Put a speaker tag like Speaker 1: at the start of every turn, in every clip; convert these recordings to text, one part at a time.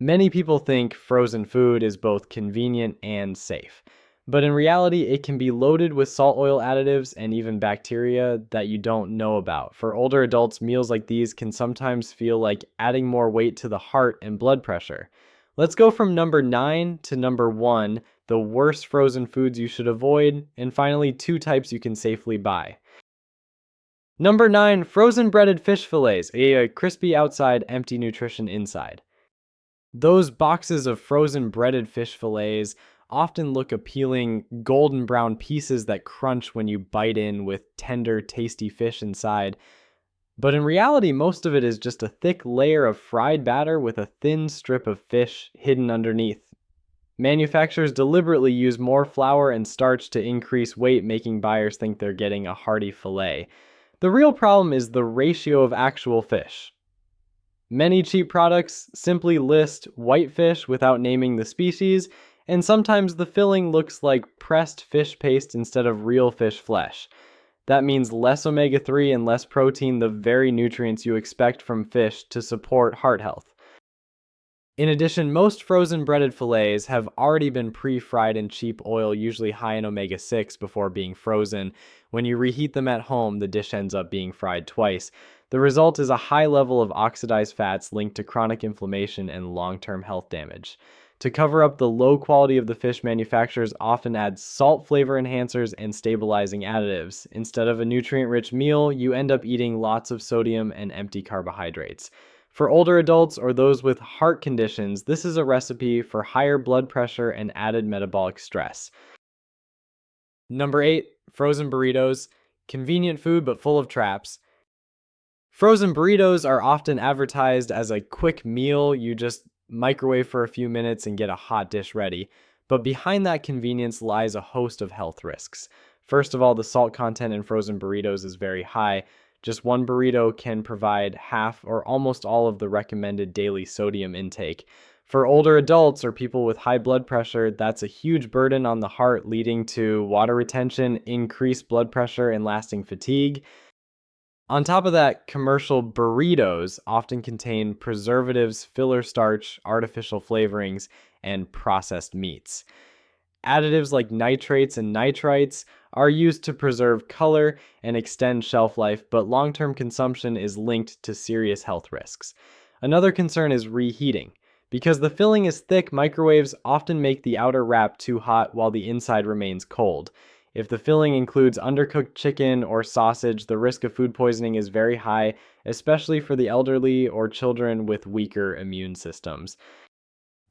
Speaker 1: Many people think frozen food is both convenient and safe, but in reality, it can be loaded with salt oil additives and even bacteria that you don't know about. For older adults, meals like these can sometimes feel like adding more weight to the heart and blood pressure. Let's go from number 9 to number 1, the worst frozen foods you should avoid, and finally, 2 types you can safely buy. Number 9, frozen breaded fish fillets, a crispy outside, empty nutrition inside. Those boxes of frozen breaded fish fillets often look appealing, golden brown pieces that crunch when you bite in with tender, tasty fish inside. But in reality, most of it is just a thick layer of fried batter with a thin strip of fish hidden underneath. Manufacturers deliberately use more flour and starch to increase weight, making buyers think they're getting a hearty fillet. The real problem is the ratio of actual fish. Many cheap products simply list whitefish without naming the species, and sometimes the filling looks like pressed fish paste instead of real fish flesh. That means less omega-3 and less protein, the very nutrients you expect from fish to support heart health. In addition, most frozen breaded fillets have already been pre-fried in cheap oil, usually high in omega-6, before being frozen. When you reheat them at home, the dish ends up being fried twice. The result is a high level of oxidized fats linked to chronic inflammation and long-term health damage. To cover up the low quality of the fish, manufacturers often add salt flavor enhancers and stabilizing additives. Instead of a nutrient-rich meal, you end up eating lots of sodium and empty carbohydrates. For older adults or those with heart conditions, this is a recipe for higher blood pressure and added metabolic stress. Number 8, frozen burritos. Convenient food but full of traps. Frozen burritos are often advertised as a quick meal. You just microwave for a few minutes and get a hot dish ready. But behind that convenience lies a host of health risks. First of all, the salt content in frozen burritos is very high. Just one burrito can provide half or almost all of the recommended daily sodium intake. For older adults or people with high blood pressure, that's a huge burden on the heart, leading to water retention, increased blood pressure, and lasting fatigue. On top of that, commercial burritos often contain preservatives, filler starch, artificial flavorings, and processed meats. Additives like nitrates and nitrites are used to preserve color and extend shelf life, but long-term consumption is linked to serious health risks. Another concern is reheating. Because the filling is thick, microwaves often make the outer wrap too hot while the inside remains cold. If the filling includes undercooked chicken or sausage, the risk of food poisoning is very high, especially for the elderly or children with weaker immune systems.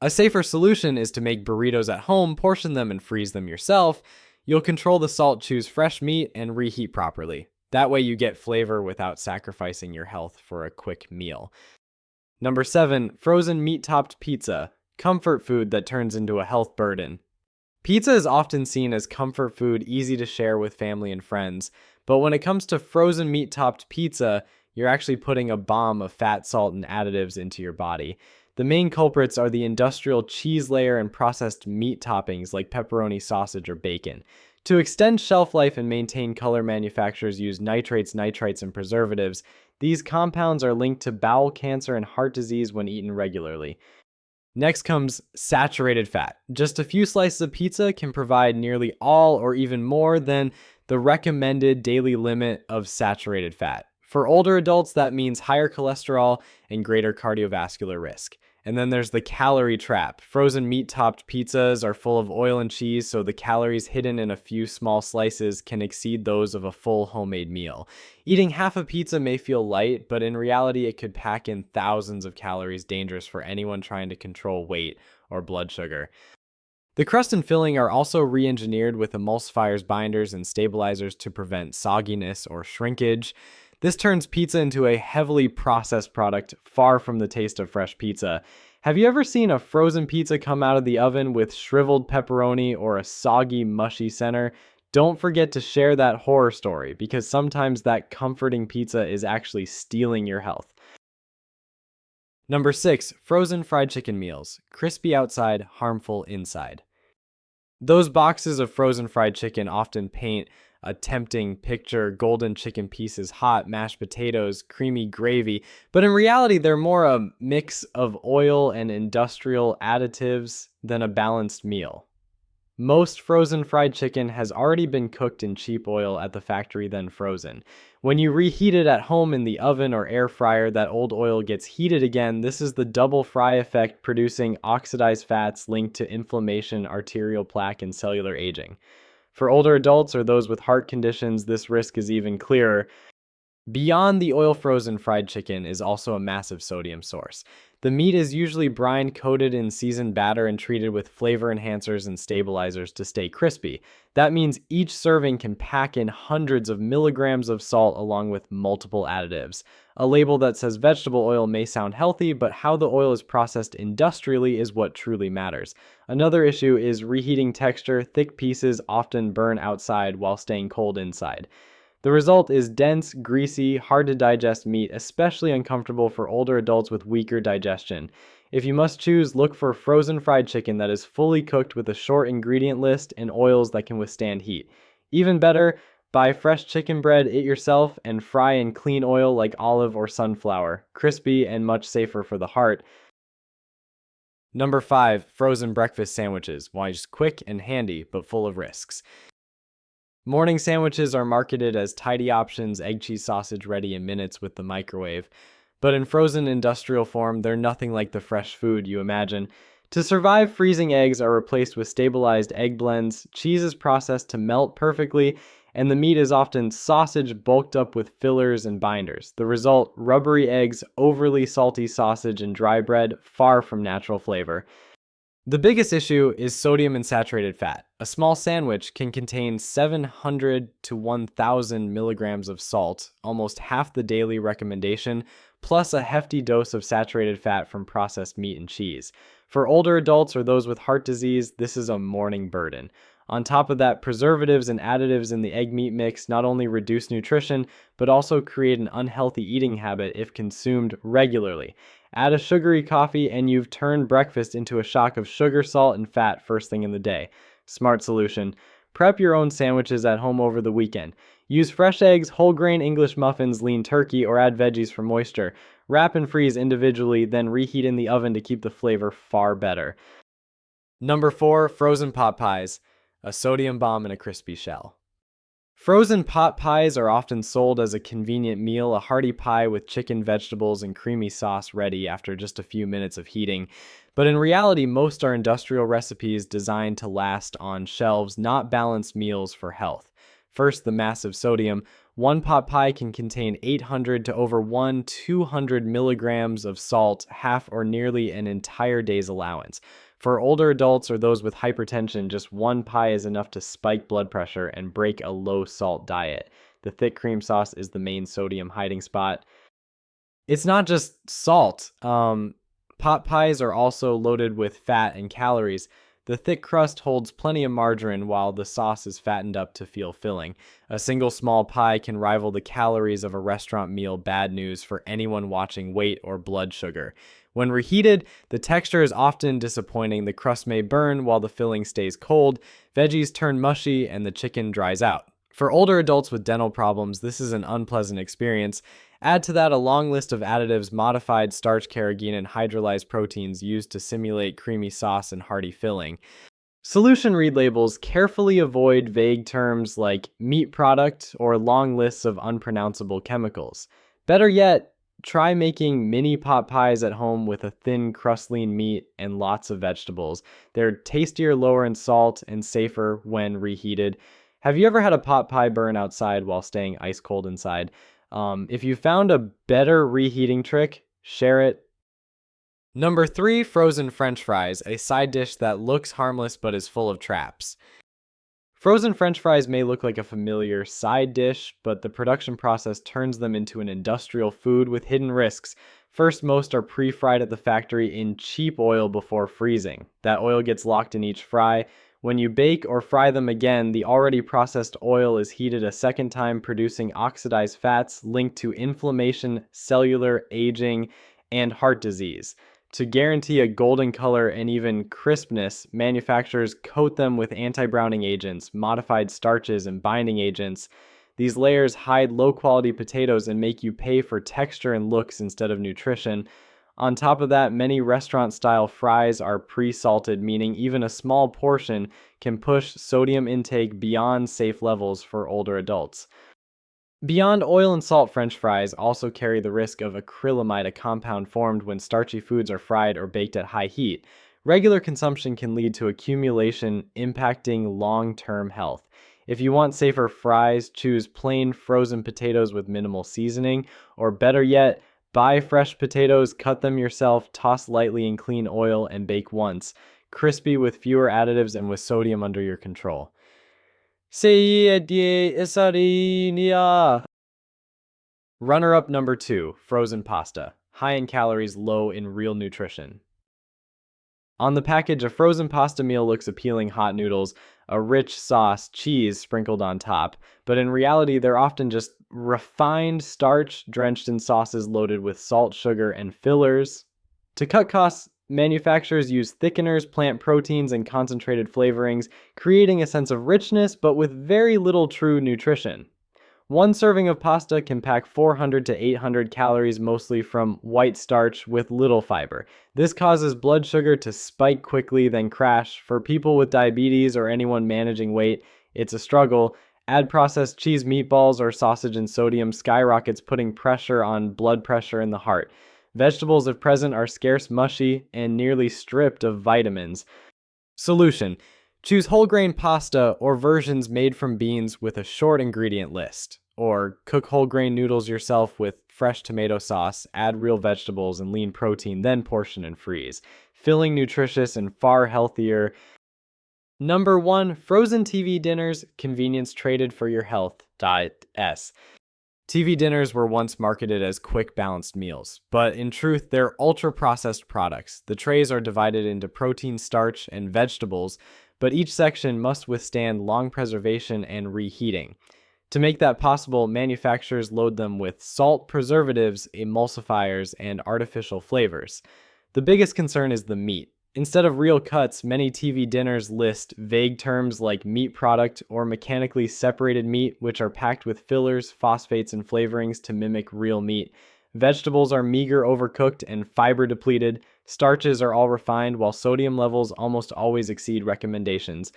Speaker 1: A safer solution is to make burritos at home, portion them and freeze them yourself. You'll control the salt, choose fresh meat, and reheat properly. That way you get flavor without sacrificing your health for a quick meal. Number 7, frozen meat-topped pizza, comfort food that turns into a health burden. Pizza is often seen as comfort food, easy to share with family and friends, but when it comes to frozen meat-topped pizza, you're actually putting a bomb of fat, salt, and additives into your body. The main culprits are the industrial cheese layer and processed meat toppings like pepperoni, sausage, or bacon. To extend shelf life and maintain color, manufacturers use nitrates, nitrites, and preservatives. These compounds are linked to bowel cancer and heart disease when eaten regularly. Next comes saturated fat. Just a few slices of pizza can provide nearly all or even more than the recommended daily limit of saturated fat. For older adults, that means higher cholesterol and greater cardiovascular risk. And then there's the calorie trap. Frozen meat-topped pizzas are full of oil and cheese, so the calories hidden in a few small slices can exceed those of a full homemade meal. Eating half a pizza may feel light, but in reality it could pack in thousands of calories, dangerous for anyone trying to control weight or blood sugar. The crust and filling are also re-engineered with emulsifiers, binders, and stabilizers to prevent sogginess or shrinkage. This turns pizza into a heavily processed product, far from the taste of fresh pizza. Have you ever seen a frozen pizza come out of the oven with shriveled pepperoni or a soggy, mushy center? Don't forget to share that horror story, because sometimes that comforting pizza is actually stealing your health. Number 6, frozen fried chicken meals. Crispy outside, harmful inside. Those boxes of frozen fried chicken often paint a tempting picture: golden chicken pieces, hot mashed potatoes, creamy gravy. But in reality, they're more a mix of oil and industrial additives than a balanced meal. Most frozen fried chicken has already been cooked in cheap oil at the factory, then frozen. When you reheat it at home in the oven or air fryer, that old oil gets heated again. This is the double fry effect, producing oxidized fats linked to inflammation, arterial plaque, and cellular aging. For older adults or those with heart conditions, this risk is even clearer. Beyond the oil-frozen fried chicken is also a massive sodium source. The meat is usually brine coated in seasoned batter and treated with flavor enhancers and stabilizers to stay crispy. That means each serving can pack in hundreds of milligrams of salt along with multiple additives. A label that says vegetable oil may sound healthy, but how the oil is processed industrially is what truly matters. Another issue is reheating texture. Thick pieces often burn outside while staying cold inside. The result is dense, greasy, hard to digest meat, especially uncomfortable for older adults with weaker digestion. If you must choose, look for frozen fried chicken that is fully cooked with a short ingredient list and oils that can withstand heat. Even better, buy fresh chicken bread it yourself and fry in clean oil like olive or sunflower. Crispy and much safer for the heart. Number 5, frozen breakfast sandwiches. Why, just quick and handy, but full of risks. Morning sandwiches are marketed as tidy options, egg, cheese, sausage ready in minutes with the microwave. But in frozen industrial form, they're nothing like the fresh food you imagine. To survive, freezing eggs are replaced with stabilized egg blends, cheese is processed to melt perfectly, and the meat is often sausage bulked up with fillers and binders. The result: rubbery eggs, overly salty sausage, and dry bread, far from natural flavor. The biggest issue is sodium and saturated fat. A small sandwich can contain 700 to 1,000 milligrams of salt, almost half the daily recommendation, plus a hefty dose of saturated fat from processed meat and cheese. For older adults or those with heart disease, this is a morning burden. On top of that, preservatives and additives in the egg meat mix not only reduce nutrition, but also create an unhealthy eating habit if consumed regularly. Add a sugary coffee and you've turned breakfast into a shock of sugar, salt, and fat first thing in the day. Smart solution: prep your own sandwiches at home over the weekend. Use fresh eggs, whole grain English muffins, lean turkey, or add veggies for moisture. Wrap and freeze individually, then reheat in the oven to keep the flavor far better. Number 4, frozen pot pies. A sodium bomb in a crispy shell. Frozen pot pies are often sold as a convenient meal, a hearty pie with chicken, vegetables, and creamy sauce ready after just a few minutes of heating. But in reality, most are industrial recipes designed to last on shelves, not balanced meals for health. First, the massive sodium. One pot pie can contain 800 to over 200 milligrams of salt, half or nearly an entire day's allowance. For older adults or those with hypertension, just one pie is enough to spike blood pressure and break a low-salt diet. The thick cream sauce is the main sodium hiding spot. It's not just salt. Pot pies are also loaded with fat and calories. The thick crust holds plenty of margarine while the sauce is fattened up to feel filling. A single small pie can rival the calories of a restaurant meal. Bad news for anyone watching weight or blood sugar. When reheated, the texture is often disappointing. The crust may burn while the filling stays cold, veggies turn mushy, and the chicken dries out. For older adults with dental problems, this is an unpleasant experience. Add to that a long list of additives, modified starch, carrageenan, and hydrolyzed proteins used to simulate creamy sauce and hearty filling. Solution: read labels. Carefully avoid vague terms like meat product or long lists of unpronounceable chemicals. Better yet, try making mini pot pies at home with a thin crust lean meat and lots of vegetables. They're tastier, lower in salt, and safer when reheated. Have you ever had a pot pie burn outside while staying ice cold inside? If you found a better reheating trick, share it. Number 3, frozen French fries, a side dish that looks harmless but is full of traps. Frozen French fries may look like a familiar side dish, but the production process turns them into an industrial food with hidden risks. First, most are pre-fried at the factory in cheap oil before freezing. That oil gets locked in each fry. When you bake or fry them again, the already processed oil is heated a second time, producing oxidized fats linked to inflammation, cellular aging, and heart disease. To guarantee a golden color and even crispness, manufacturers coat them with anti-browning agents, modified starches, and binding agents. These layers hide low-quality potatoes and make you pay for texture and looks instead of nutrition. On top of that, many restaurant-style fries are pre-salted, meaning even a small portion can push sodium intake beyond safe levels for older adults. Beyond oil and salt, French fries also carry the risk of acrylamide, a compound formed when starchy foods are fried or baked at high heat. Regular consumption can lead to accumulation, impacting long-term health. If you want safer fries, choose plain frozen potatoes with minimal seasoning, or better yet, buy fresh potatoes, cut them yourself, toss lightly in clean oil, and bake once. Crispy with fewer additives and with sodium under your control. Runner-up number 2, frozen pasta. High in calories, low in real nutrition. On the package, a frozen pasta meal looks appealing: hot noodles, a rich sauce, cheese sprinkled on top. But in reality, they're often just refined starch drenched in sauces loaded with salt, sugar, and fillers. To cut costs, manufacturers use thickeners, plant proteins, and concentrated flavorings, creating a sense of richness but with very little true nutrition. One serving of pasta can pack 400 to 800 calories, mostly from white starch with little fiber. This causes blood sugar to spike quickly, then crash. For people with diabetes or anyone managing weight, it's a struggle. Add processed cheese, meatballs, or sausage and sodium skyrockets, putting pressure on blood pressure in the heart. Vegetables, if present, are scarce, mushy, and nearly stripped of vitamins. Solution: choose whole grain pasta or versions made from beans with a short ingredient list. Or cook whole grain noodles yourself with fresh tomato sauce, add real vegetables and lean protein, then portion and freeze. Filling, nutritious, and far healthier. Number 1, frozen TV dinners, convenience traded for your health. S. TV dinners were once marketed as quick, balanced meals, but in truth, they're ultra-processed products. The trays are divided into protein, starch, and vegetables, but each section must withstand long preservation and reheating. To make that possible, manufacturers load them with salt, preservatives, emulsifiers, and artificial flavors. The biggest concern is the meat. Instead of real cuts, many TV dinners list vague terms like meat product or mechanically separated meat, which are packed with fillers, phosphates, and flavorings to mimic real meat. Vegetables are meager, overcooked, and fiber depleted. Starches are all refined, while sodium levels almost always exceed recommendations.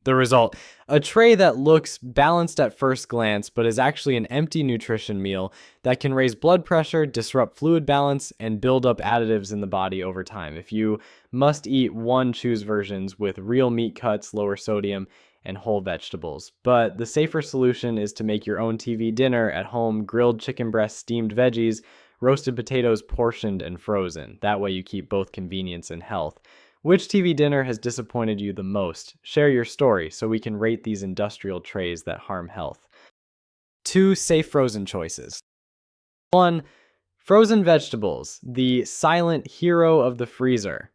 Speaker 1: The result: a tray that looks balanced at first glance, but is actually an empty nutrition meal that can raise blood pressure, disrupt fluid balance, and build up additives in the body over time. If you must eat one, choose versions with real meat cuts, lower sodium, and whole vegetables. But the safer solution is to make your own TV dinner at home: grilled chicken breasts, steamed veggies, roasted potatoes portioned and frozen. That way you keep both convenience and health. Which TV dinner has disappointed you the most? Share your story so we can rate these industrial trays that harm health. 2 safe frozen choices. 1. Frozen vegetables, the silent hero of the freezer.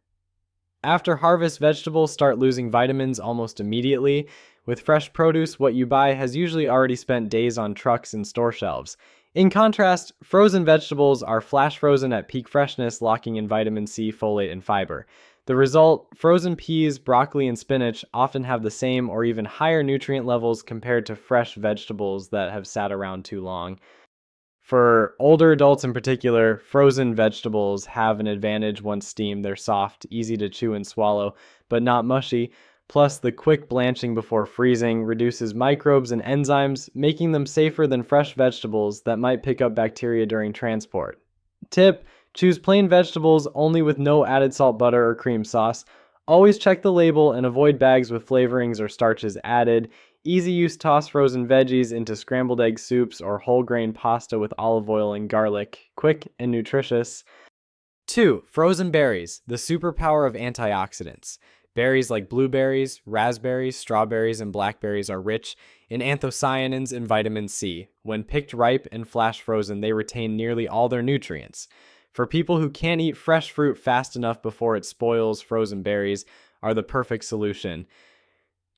Speaker 1: After harvest, vegetables start losing vitamins almost immediately. With fresh produce, what you buy has usually already spent days on trucks and store shelves. In contrast, frozen vegetables are flash frozen at peak freshness, locking in vitamin C, folate, and fiber. The result: frozen peas, broccoli, and spinach often have the same or even higher nutrient levels compared to fresh vegetables that have sat around too long. For older adults in particular, frozen vegetables have an advantage once steamed. They're soft, easy to chew and swallow, but not mushy. Plus, the quick blanching before freezing reduces microbes and enzymes, making them safer than fresh vegetables that might pick up bacteria during transport. Tip: choose plain vegetables only with no added salt, butter, or cream sauce. Always check the label and avoid bags with flavorings or starches added. Easy use: toss frozen veggies into scrambled egg soups or whole grain pasta with olive oil and garlic. Quick and nutritious. 2. Frozen berries, the superpower of antioxidants. Berries like blueberries, raspberries, strawberries, and blackberries are rich in anthocyanins and vitamin C. When picked ripe and flash frozen, they retain nearly all their nutrients. For people who can't eat fresh fruit fast enough before it spoils, frozen berries are the perfect solution.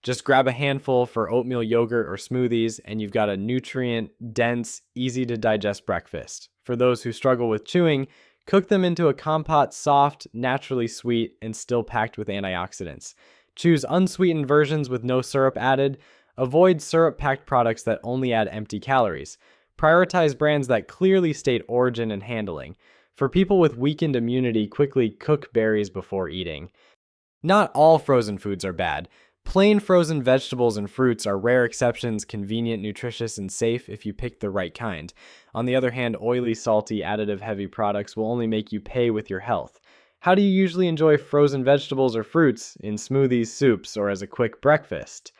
Speaker 1: Just grab a handful for oatmeal yogurt or smoothies, and you've got a nutrient-dense, easy-to-digest breakfast. For those who struggle with chewing, Cook them into a compote soft, naturally sweet, and still packed with antioxidants. Choose unsweetened versions with no syrup added. Avoid syrup-packed products that only add empty calories. Prioritize brands that clearly state origin and handling. For people with weakened immunity, quickly cook berries before eating. Not all frozen foods are bad. Plain frozen vegetables and fruits are rare exceptions, convenient, nutritious, and safe if you pick the right kind. On the other hand, oily, salty, additive-heavy products will only make you pay with your health. How do you usually enjoy frozen vegetables or fruits? In smoothies, soups, or as a quick breakfast?